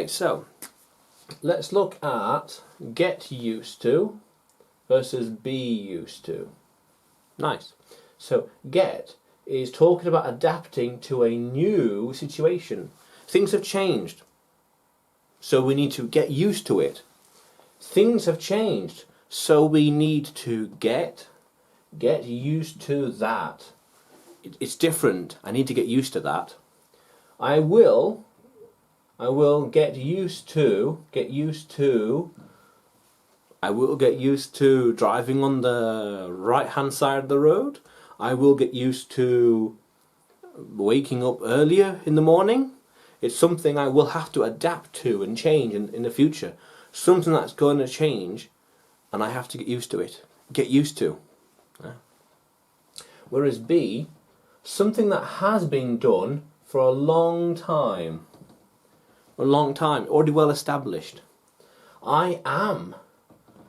Okay, so let's look at get used to versus be used to. Nice. So get is talking about adapting to a new situation. Things have changed, so we need to get used to it. Things have changed, so we need to get used to that. It's different. I need to get used to that. I will get used to driving on the right hand side of the road. I will get used to waking up earlier in the morning. It's something I will have to adapt to and change in the future. Something that's going to change and I have to get used to it. Get used to. Whereas be, something that has been done for a long time. Already well established. I am,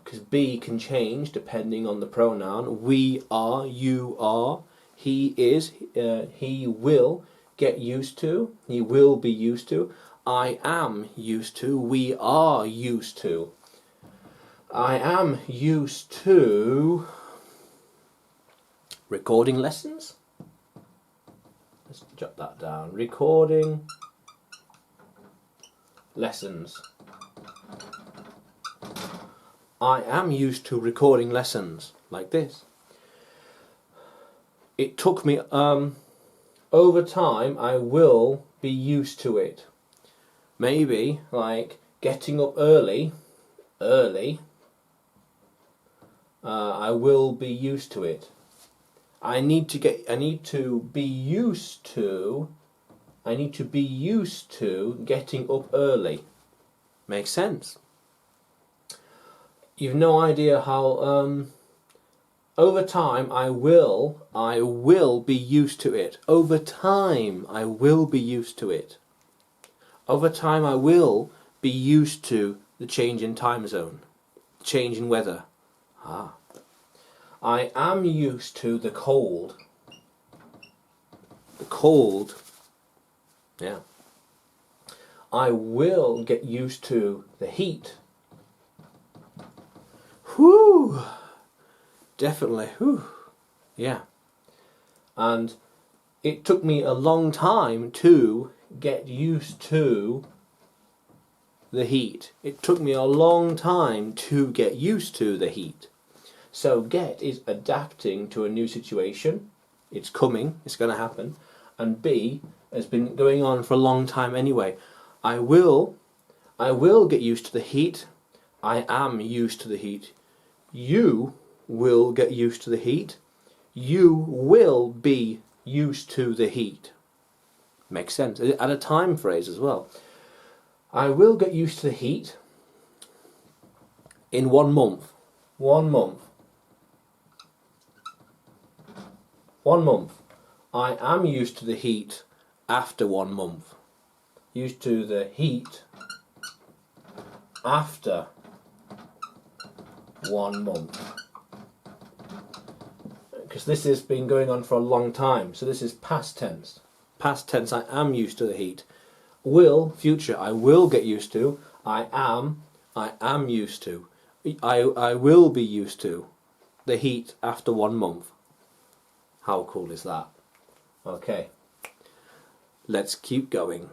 because be can change depending on the pronoun. We are, you are, he is, he will get used to, he will be used to. I am used to, we are used to. I am used to recording lessons. Let's jot that down. Recording lessons. I am used to recording lessons like this. It took me over time I will be used to it. Maybe like getting up early, I will be used to it. I need to be used to getting up early. Makes sense. You've no idea how over time I will be used to it. Over time I will be used to it. Over time I will be used to the change in time zone, change in weather. I am used to the cold. The cold. Yeah. I will get used to the heat. Whew. Definitely. Whew. Yeah. And it took me a long time to get used to the heat. It took me a long time to get used to the heat. So get is adapting to a new situation. It's coming, it's going to happen. And be has been going on for a long time anyway. I will get used to the heat. I am used to the heat. You will get used to the heat. You will be used to the heat. Makes sense. Add a time phrase as well. I will get used to the heat in 1 month. 1 month. 1 month. I am used to the heat after 1 month. Used to the heat after 1 month. Because this has been going on for a long time. So this is past tense. Past tense, I am used to the heat. Will, future, I will get used to. I am used to. I will be used to the heat after 1 month. How cool is that? Okay, let's keep going.